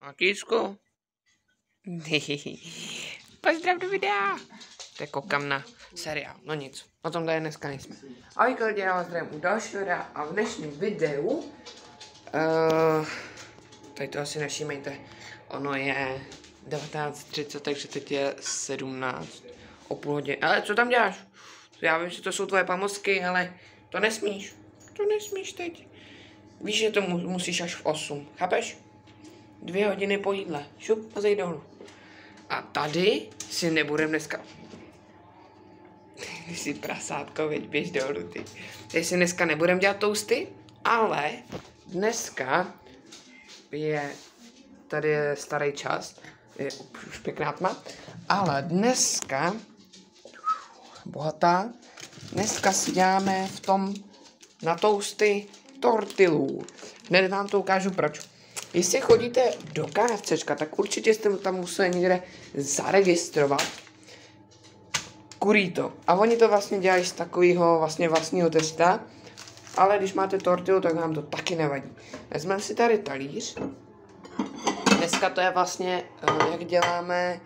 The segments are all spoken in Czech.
A Kýsku? Pozdrav do videa. Tak koukám na seriál, no nic, o tom tady dneska nejsme. Ahoj lidi, já vás zdravím u dalšího videa a v dnešním videu, tady to asi nevšímejte, ono je 19:30, takže teď je 17 o půl hodiny. Ale co tam děláš? Já vím, že to jsou tvoje pamozky, ale to nesmíš teď. Víš, že to musíš až v 8, chápeš? 2 hodiny po jídle, šup a zeď dolů. A tady si nebudem dneska... Ty jsi prasátko, veď běž dolů ty. Tady si dneska nebudem dělat toasty, ale dneska je... Tady je starý čas, je už pěkná tma, ale dneska... Bohatá. Dneska si děláme v tom na toasty tortillu. Hned vám to ukážu proč. Jestli chodíte do KFCčka, tak určitě jste tam museli někde zaregistrovat Kurito. A oni to vlastně dělají z takového vlastně vlastního testa, ale když máte tortillu, tak vám to taky nevadí. Vezmeme si tady talíř. Dneska to je vlastně, jak děláme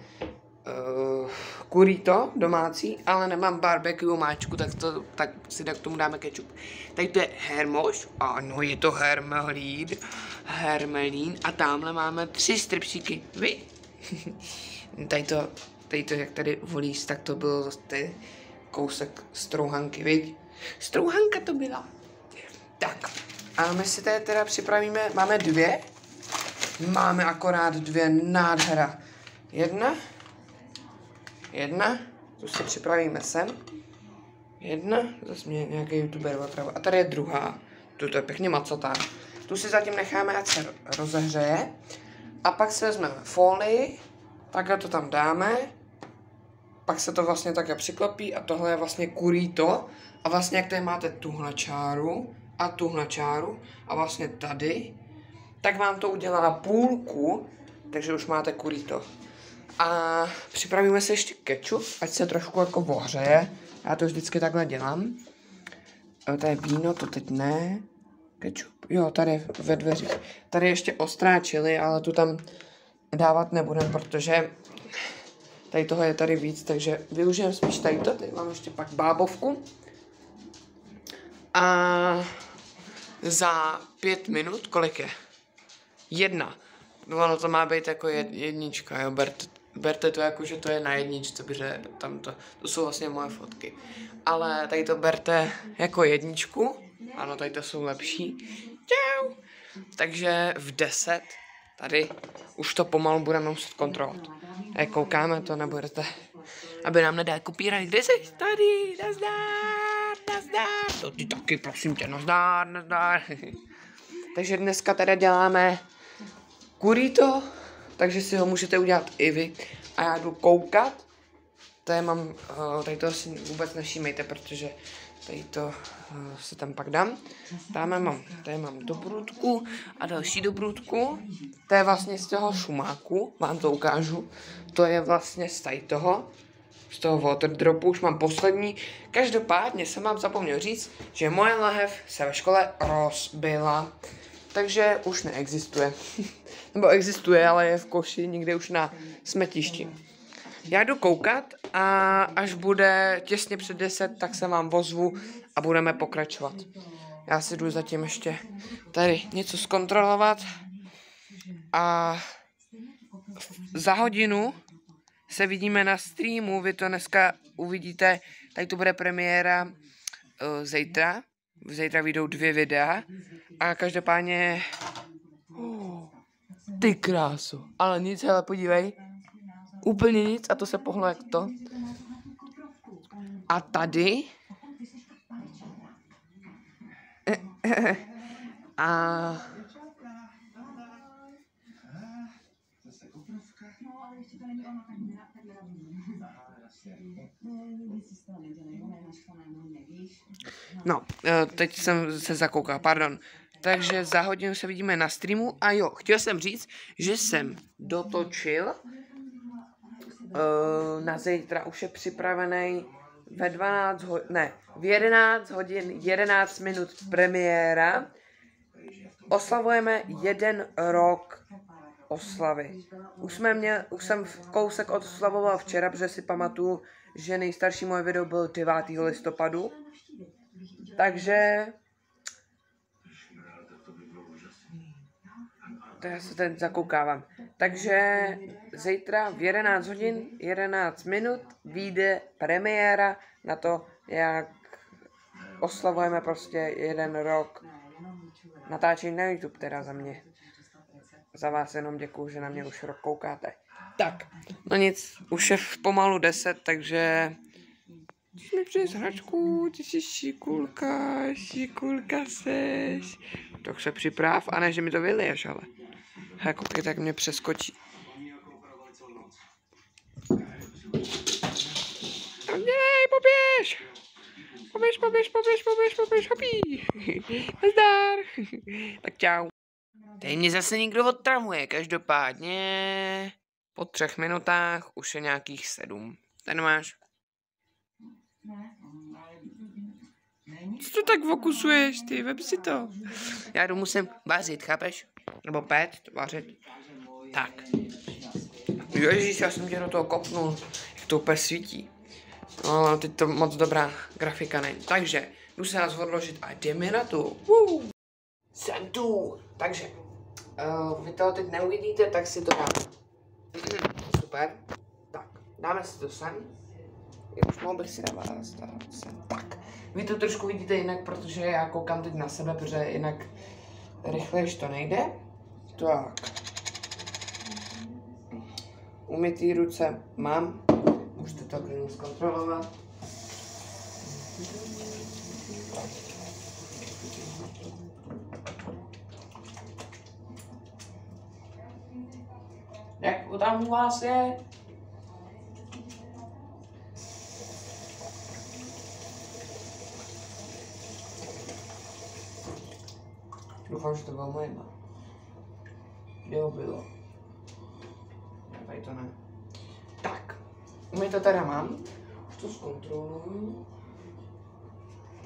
Kurito domácí, ale nemám barbecue máčku, tak si k tomu dáme ketchup. Tady to je hermoš, ano, je to hermelín a tamhle máme 3 stripsíky, vy. tady to, jak tady volíš, tak to bylo zase kousek strouhanky, viď? Strouhanka to byla. Tak, a my si tady teda připravíme, máme 2, máme akorát 2, nádhera. Jedna, tu si připravíme sem. Jedna, zase mě nějaký youtuber opravdu. A tady je druhá, tu je pěkně macatá. Tu si zatím necháme, ať se rozehřeje. A pak si vezmeme folii, takhle to tam dáme. Pak se to vlastně takhle přiklopí a tohle je vlastně Kurito. A vlastně jak tady máte tuhle čáru a vlastně tady, tak vám to udělá půlku, takže už máte Kurito. A připravíme si ještě ketchup, ať se trošku jako ohřeje. Já to vždycky takhle dělám. Tady je víno, to teď ne. Ketchup, jo, tady ve dveřích. Tady ještě ostrá chili, ale tu tam dávat nebudem, protože tady toho je tady víc, takže využijeme spíš tady to. Tady mám ještě pak bábovku. A za 5 minut, kolik je? 1. Ono to má být jako jednička, jo, berte to jako, že to je na jedničce, protože tam to jsou vlastně moje fotky. Ale tady to berte jako jedničku, ano, tady to jsou lepší. Čau! Takže v 10 tady už to pomalu budeme muset kontrolovat. Jak koukáme, to nebudete, aby nám nedá kopíraj. Kde jsi? Tady, nazdar. To ty taky, prosím tě, nazdar. Takže dneska teda děláme Kurito, takže si ho můžete udělat i vy. A já jdu koukat. Tady to si vůbec nevšímejte, protože tady to si tam pak dám. Tady mám dobrůdku a další dobrůdku. To je vlastně z toho šumáku, vám to ukážu. To je vlastně z toho water dropu, už mám poslední. Každopádně jsem vám zapomněl říct, že moje lahev se ve škole rozbila. Takže už neexistuje. Nebo existuje, ale je v koši někde už na smetišti. Já jdu koukat a až bude těsně před 10, tak se vám ozvu a budeme pokračovat. Já si jdu zatím ještě tady něco zkontrolovat a za hodinu se vidíme na streamu, vy to dneska uvidíte, tady to bude premiéra zítra. Zítra vyjdou 2 videa a každopádně ty krásu, ale nic, hele, podívej, úplně nic a to se pohlo jak to. A tady a no, teď jsem se zakoukal, pardon. Takže za hodinu se vidíme na streamu a jo, chtěl jsem říct, že jsem dotočil na zítra, už je připravený v 11 hodin 11 minut premiéra. Oslavujeme 1 rok oslavy. Už jsem kousek oslavoval včera, protože si pamatuju, že nejstarší moje video byl 9. listopadu. Takže to já se teď zakoukávám. Takže zítra v 11 hodin, 11 minut vyjde premiéra na to, jak oslavujeme prostě 1 rok natáčení na YouTube, teda za mě. Za vás jenom děkuju, že na mě už rok koukáte. Tak, no nic, už je pomalu 10, takže ty mi přines hračku, ty jsi šikulka seš. Tak se připrav, a ne, že mi to vyliješ, ale. Hej, koukej, tak mě přeskočí. Nej, poběž! Poběž, hopí. Nazdar. Tak čau. Tady mě zase někdo odtravuje, každopádně po 3 minutách už je nějakých 7. Ten máš. Co to tak fokusuješ, ty, vem si to. Já jdu musím vařit, chápeš? Nebo péct, vařit. Tak. Ježíš, já jsem tě do toho kopnul, jak to úplně svítí. No, teď to moc dobrá grafika není. Takže, jdu se nás odložit a jdeme na to. Jsem tu. Takže, vy to teď neuvidíte, tak si to dáme. Super. Tak, dáme si to sem. Už mohl bych si dávat sem. Tak, vy to trošku vidíte jinak, protože já koukám teď na sebe, protože jinak rychlejš to nejde. Tak. Umytý ruce mám. Můžete to klidně zkontrolovat. Jak tam u vás je? Doufám, že to bylo moje. Jo, bylo. Tady to ne. Tak. My to teda mám. Už to zkontroluji.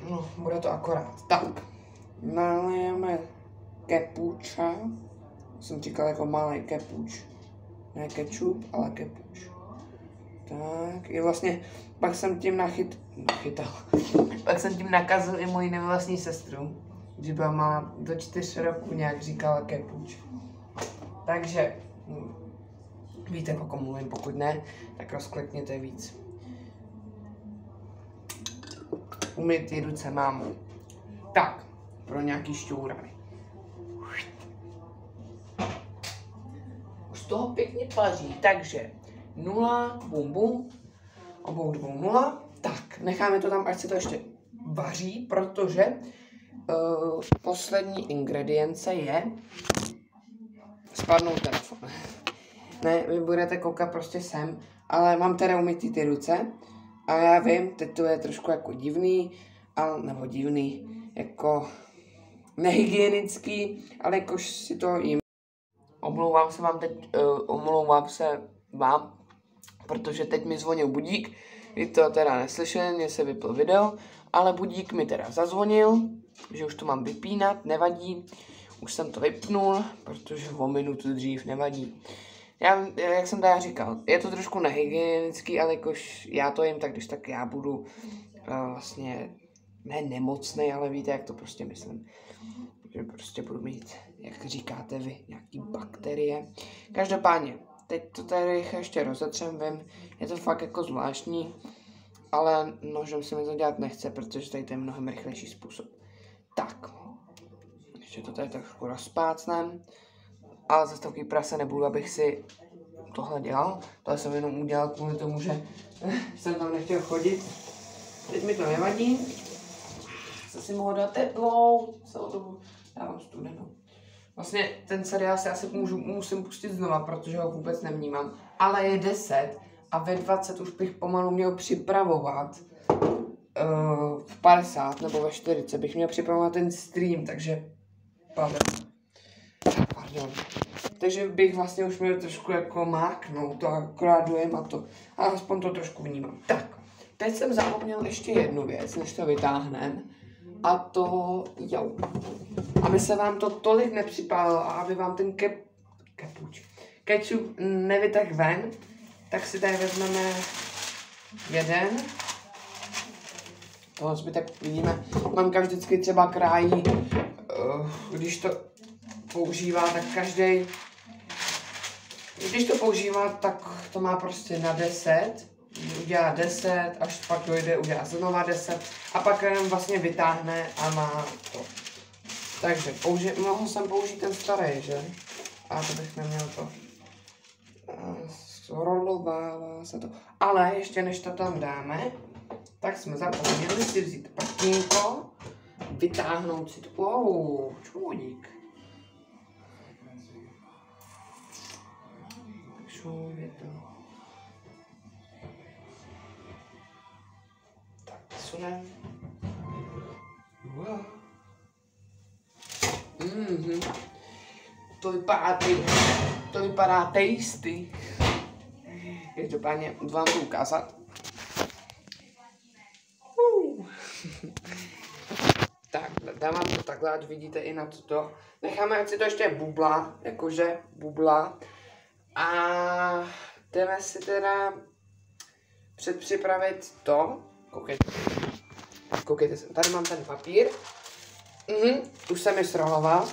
No, bude to akorát. Tak. Nalijeme kepuča. Jsem říkal jako malý kepuč. Ne ketchup, ale kepuč. Tak. I vlastně pak jsem tím nachytal. Pak jsem tím nakazil i moji nevlastní sestru. Když byla malá do 4 roku, nějak říkala kepuč. Takže víte, o kom mluvím, pokud ne, tak rozklikněte víc. Umytý ruce mám. Tak, pro nějaký šťourany. Už toho pěkně paří, takže 0, bum bum, obou dvou 0. Tak, necháme to tam, ať se to ještě vaří, protože poslední ingredience je spadnout telefon. Ne, vy budete koukat prostě sem, ale mám teda umytý ty ruce a já vím, teď to je trošku jako divný, nebo divný, jako nehygienický, ale jakož si to jim. Omlouvám se vám, protože teď mi zvonil budík, vy to teda neslyšeli, mně se vypl video, ale budík mi teda zazvonil, že už to mám vypínat, nevadí, už jsem to vypnul, protože o minutu dřív nevadí. Jak jsem tady říkal, je to trošku nehygienický, ale jakož já to jim, tak když tak já budu vlastně ne nemocnej, ale víte, jak to prostě myslím. Že prostě budu mít, jak říkáte vy, nějaký bakterie. Každopádně, teď to tady ještě rozetřem, vím, je to fakt jako zvláštní, ale nožem se mi to dělat nechce, protože tady to je mnohem rychlejší způsob. Tak, ještě to tady trošku rozpácnem, ale zase takový prase nebudu, abych si tohle dělal. Tohle jsem jenom udělal kvůli tomu, že jsem tam nechtěl chodit. Teď mi to nevadí. Chci si mohl dát teplou, celou dobu dávám studenou. Vlastně ten seriál si asi musím pustit znova, protože ho vůbec nevnímám. Ale je 10 a ve 20 už bych pomalu měl připravovat. V 50 nebo ve 40 bych měl připravovat ten stream, takže pardon. Takže bych vlastně už měl trošku jako máknout, to akorát dojem a to. Ale aspoň to trošku vnímám. Tak, teď jsem zapomněl ještě jednu věc, než to vytáhneme. A to, aby se vám to tolik nepřipálilo a aby vám ten kepuč kečup nevytek ven, tak si tady vezmeme jeden. Toho zbytek vidíme. Mamka vždycky třeba krájí, když to používá, tak každý. Když to používá, tak to má prostě na 10. Udělá 10, až pak dojde, udělá znova 10 a pak jenom vlastně vytáhne a má to. Takže mohl jsem použít ten starý, že? A to bych neměl to. Zrolovává se to. Ale ještě než to tam dáme, tak jsme zapomněli si vzít prkínko, vytáhnout si to. Wow, čudík. Je to. Tak, sunem. Wow. To vypadá tasty. Každopádně vám to ukázat. Tak, dávám to takhle, ať vidíte i na toto. Necháme, ať si to ještě bubla, jakože bubla. A jdeme si teda předpřipravit to. Koukejte, tady mám ten papír. Už jsem je sroloval.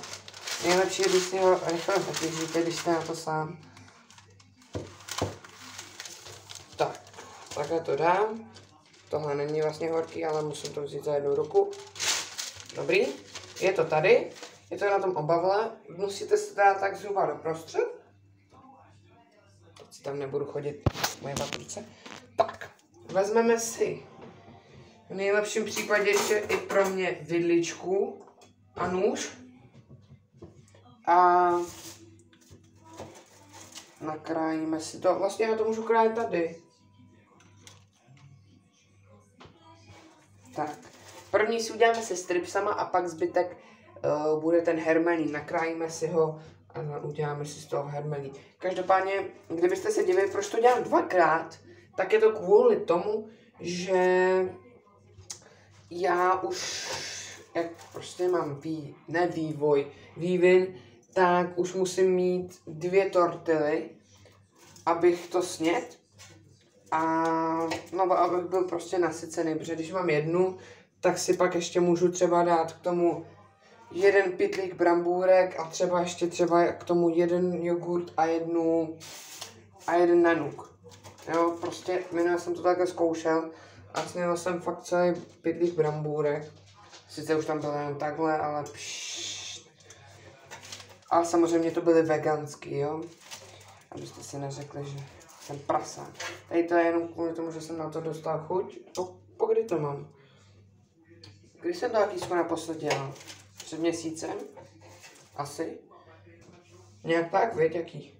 Nejlepší je, když si ho rychle zatěžíte, když jste na to sám. Tak, takhle to dám. Tohle není vlastně horký, ale musím to vzít za jednu ruku. Dobrý, je to tady. Je to na tom obavle. Musíte se dát tak zhruba doprostřed. Teď si tam nebudu chodit moje papírce. Tak, vezmeme si v nejlepším případě ještě i pro mě vidličku a nůž. A nakrájíme si to. Vlastně já to můžu krájet tady. Tak, první si uděláme se stripsama a pak zbytek bude ten hermelín. Nakrájíme si ho a uděláme si z toho hermelín. Každopádně, kdybyste se divili, proč to dělám dvakrát, tak je to kvůli tomu, že já už, jak prostě mám vývin, tak už musím mít 2 tortily, abych to snědl. A no, abych byl prostě nasycený, protože když mám jednu, tak si pak ještě můžu třeba dát k tomu 1 pytlík brambůrek a třeba ještě k tomu 1 jogurt a jeden nanuk. Jo, prostě minule jsem to takhle zkoušel a snědl jsem fakt celý pytlík brambůrek. Sice už tam bylo jen takhle, ale A samozřejmě to byly veganský, jo. Abyste si neřekli, že jsem prasák. Tady to je jenom kvůli tomu, že jsem na to dostal chuť. Po kdy to mám? Když jsem to jakýsko naposled dělal? Před měsícem? Asi. Nějak tak, víte jaký?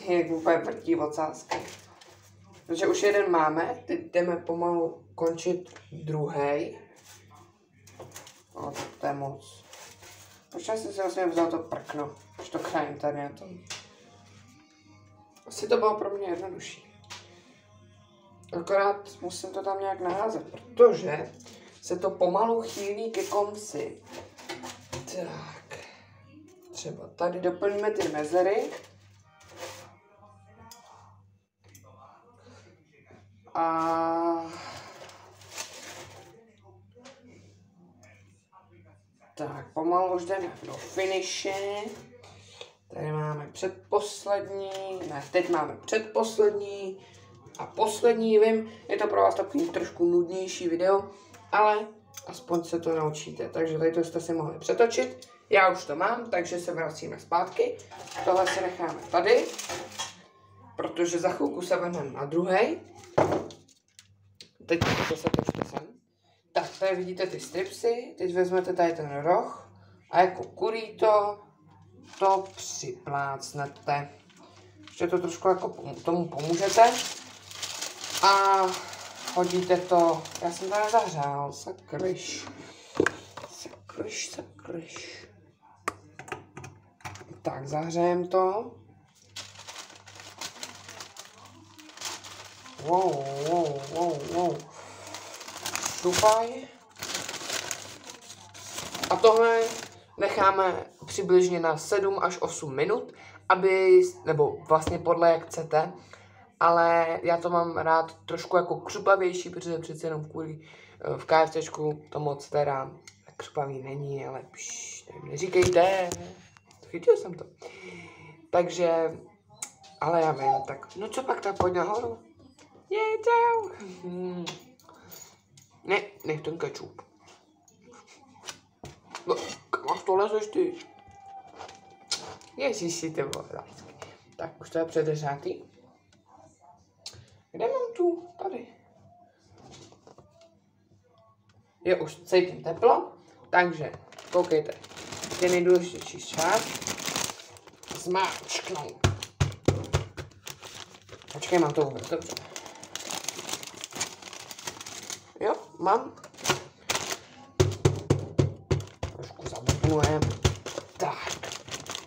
Jak úplně vrtí ocásky. Takže už jeden máme, teď jdeme pomalu končit druhý. To je moc. Proč jsem si vlastně vzal to prkno? Už to krájím tady na tom. Asi to bylo pro mě jednodušší. Akorát musím to tam nějak naházet, protože se to pomalu chýlí ke konci. Tak. Třeba tady doplníme ty mezery. A tak, pomalu už jdeme do finiše. Tady máme předposlední, ne, teď máme předposlední a poslední, vím, je to pro vás takový trošku nudnější video, ale aspoň se to naučíte, takže tady to jste si mohli přetočit. Já už to mám, takže se vracíme zpátky. Tohle si necháme tady, protože za chvilku se vrhneme na druhý. Teď to se točte sem. Tak, tady vidíte ty stripsy, teď vezmete tady ten roh a jako kurito to připlácnete. Ještě to trošku jako tomu pomůžete a hodíte to, já jsem to nezahřál, sakryš. Tak, zahřejem to. Wow. Stupaj. A tohle necháme přibližně na 7 až 8 minut aby, nebo vlastně podle jak chcete, ale já to mám rád trošku jako křupavější, protože přece jenom v KFCčku to moc teda křupavý není, ale neříkejte, chytil jsem to. Takže, ale já vím, tak, no co pak, tak pojď nahoru. Čau. Ne, nech ten kečup. No, kam to lezeš ty? Ježiši, ty vole, lásky. Tak, už to je předeřátý. Kde mám tu? Tady. Jo, už cítím teplo, takže koukejte. Je nejdůležitější část. Zmáčknout. Počkej, mám to vůbec, dobře. Jo, mám. Trošku zabupnujem.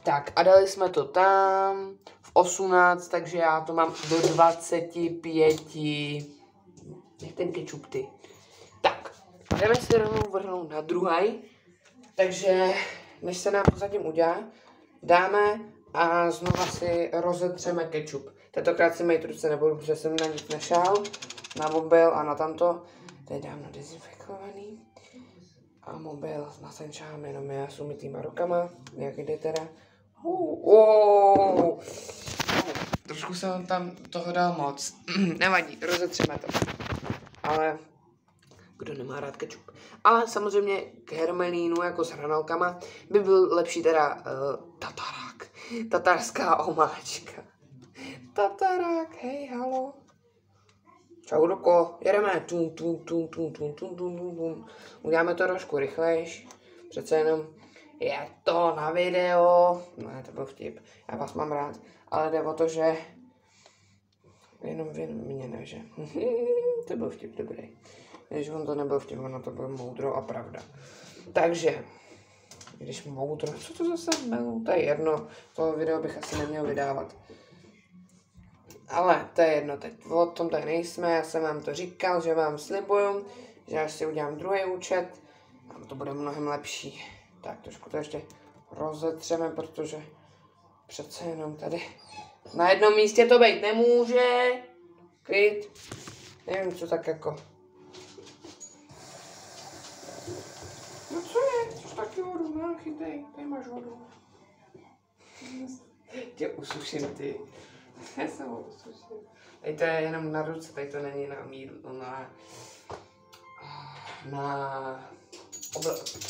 Tak a dali jsme to tam v 18, takže já to mám do 25. Nech ten kečup ty. Tak, jdeme si rovnou vrhnout na druhý. Takže než se nám to zatím udělá, dáme a znova si rozetřeme kečup. Tentokrát si mít ruce nebudu, protože jsem na nic nešál. Na mobil a na tamto. Teď dám na dezinfekovaný. A mobil nasenčám jenom já s umytýma rukama. Jak jde teda. Trošku jsem tam toho dal moc. Nevadí, rozetřeme to. Ale kdo nemá rád kečup. Ale samozřejmě k hermelínu jako s hranolkama by byl lepší teda tatarák. Tatarská omáčka. Tatarák, hej, halo. Čau, Roko, jedeme. Uděláme to trošku rychlejš. Přece jenom je to na video. Ne, to byl vtip. Já vás mám rád. Ale jde o to, že jenom mě ne, že? To byl vtip dobrý. Když on to nebyl vtip, ono to bylo moudro a pravda. Takže, když moudro, co to zase bylo? To je jedno, toho video bych asi neměl vydávat. Ale to je jedno, teď o tom tady nejsme, já jsem vám to říkal, že vám slibuju, že až si udělám druhý účet, tam to bude mnohem lepší. Tak trošku to ještě rozetřeme, protože přece jenom tady na jednom místě to být nemůže. Klid. Nevím, co tak jako. No co je? Což taky vodu, no chytej, tady máš vodu. Tě usuším ty. Já jsem ho usušil. Tady to je jenom na ruce, tady to není na míru, na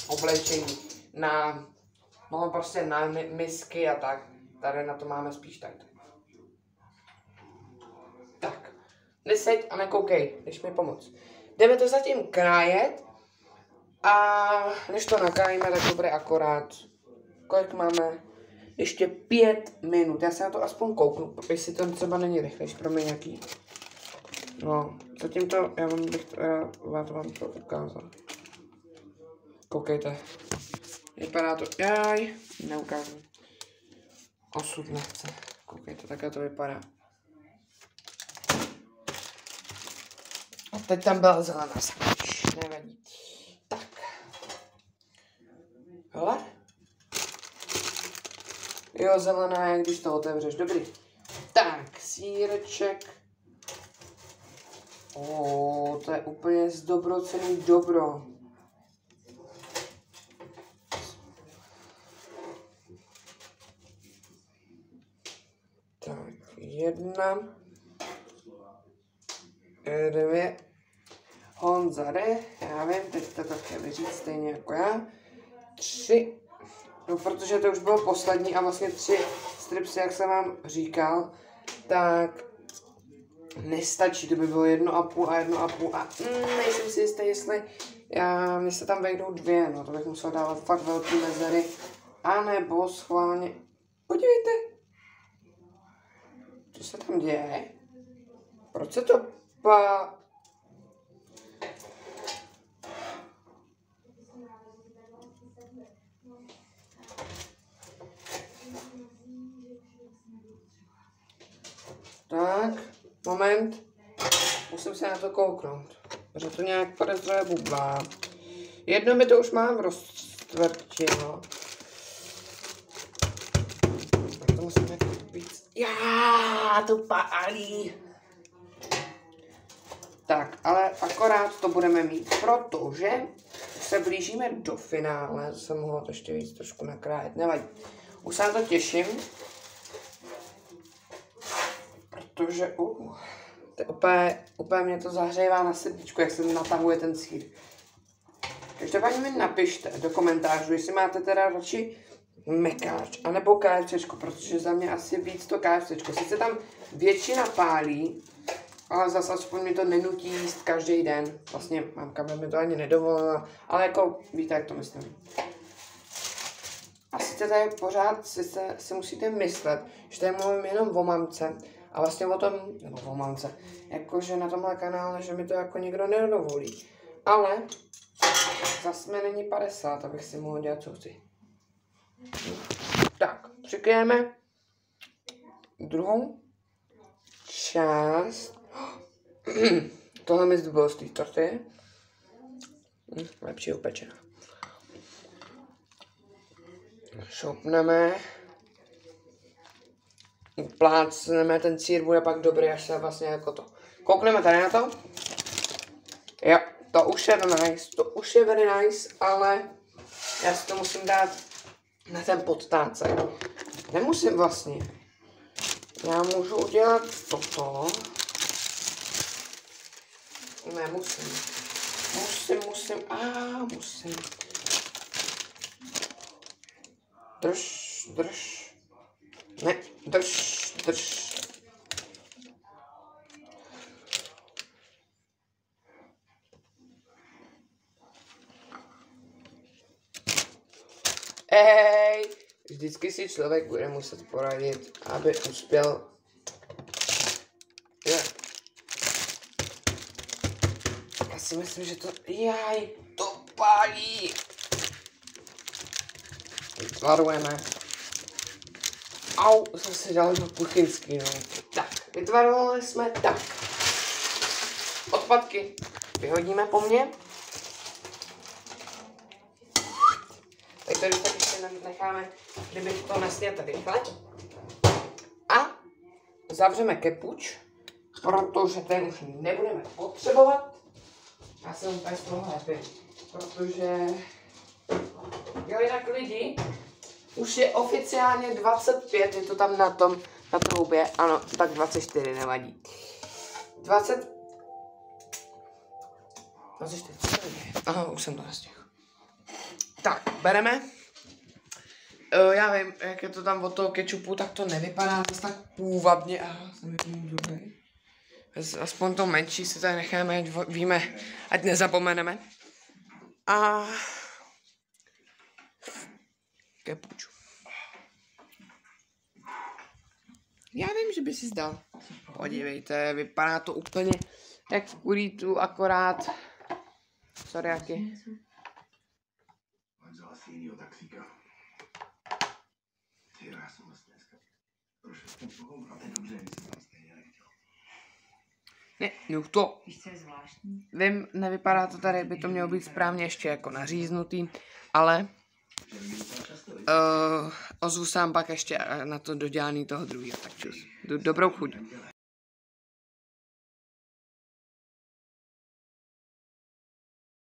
oblečení, no prostě na misky a tak. Tady na to máme spíš tak. Tak, neseď a nekoukej, jdeš mi pomoct. Jdeme to zatím krájet a než to nakrájíme, tak to bude akorát. Kolik máme? Ještě 5 minut, já se na to aspoň kouknu, jestli to třeba není rychlejší pro mě nějaký. No, zatím to, já to vám to ukázal. Koukejte. Vypadá to, neukážu. Osud nechce. Koukejte, takhle to vypadá. A teď tam byla zelená samič, nevadí. Tak. Hele. Jo, zelená je, když to otevřeš, dobrý. Tak, sýreček. To je úplně zdobrocený dobro. Tak, 1, 2, Honza jde, já vím, teď to chtěli říct stejně jako já. 3, no protože to už bylo poslední a vlastně 3 stripsy, jak jsem vám říkal, tak nestačí, to by bylo 1,5 a 1,5 a nejsem si jistý, jestli mně se tam vejdou 2, no to bych musel dávat fakt velký mezery, anebo schválně, podívejte, co se tam děje, proč se to Tak, moment, musím se na to kouknout, protože to nějak podezřelé bublá. Jedno mi to už mám roztvrtilo. Tak to to musíme víc. Já to pálí. Tak, ale akorát to budeme mít, protože se blížíme do finále. Jsem mohla to ještě víc trošku nakrájet, nevadí. Už se na to těším. Protože, úplně mě to zahřejvá na srdíčku, jak se natahuje ten sýr. Každopádně mi napište do komentářů, jestli máte teda radši mekáč, anebo KFCčko, protože za mě asi víc to KFCčko. Sice tam většina pálí, ale zase aspoň mi to nenutí jíst každý den. Vlastně mamka by mi to ani nedovolila, ale jako víte, jak to myslím. A sice tady pořád si musíte myslet, že tady mluvím jenom o mamce a vlastně o tom, nebo o mamce, jakože na tomhle kanále, že mi to jako nikdo nedovolí. Ale zase mi není 50, abych si mohl dělat, co chci. Tak, přikryjeme druhou část. Tohle mi zbylo z té torty. Lepší upečená. Šoupneme. Uplácneme, ten sýr bude pak dobrý, až se vlastně jako to. Koukneme tady na to. Jo, to už je nice, to už je very nice, ale já si to musím dát na ten podtácek. Nemusím vlastně. Já můžu udělat toto. Ne, musím. Musím. Drž. Ne, drž. Vždycky si člověk bude muset poradit, aby uspěl. Já si myslím, že to pálí. Vytvarujeme. Au, jsem si dal do kuchyňský, no. Tak, vytvarovali jsme tak. Odpadky vyhodíme po mně. Tak to ještě necháme, kdyby to nesněte rychle. A zavřeme kepuč, protože ten už nebudeme potřebovat. Já jsem úplně z toho happy, protože jo, jinak lidi, už je oficiálně 25, je to tam na troubě, ano, tak 24 nevadí. 24, aha, už jsem to nestihl. Tak, bereme. Já vím, jak je to tam od toho kečupu, tak to nevypadá zase tak půvabně. Aspoň to menší si tady necháme, ať víme, ať nezapomeneme. A kepuču. Já vím, že by si zdal. Podívejte, vypadá to úplně jak v kurýtu, akorát. Sorry, jaký. Ne, no to. Vím, nevypadá to tady, by to mělo být správně ještě jako naříznutý, ale ozvu sám pak ještě na to dodělání toho druhého, tak čus. Dobrou chuť.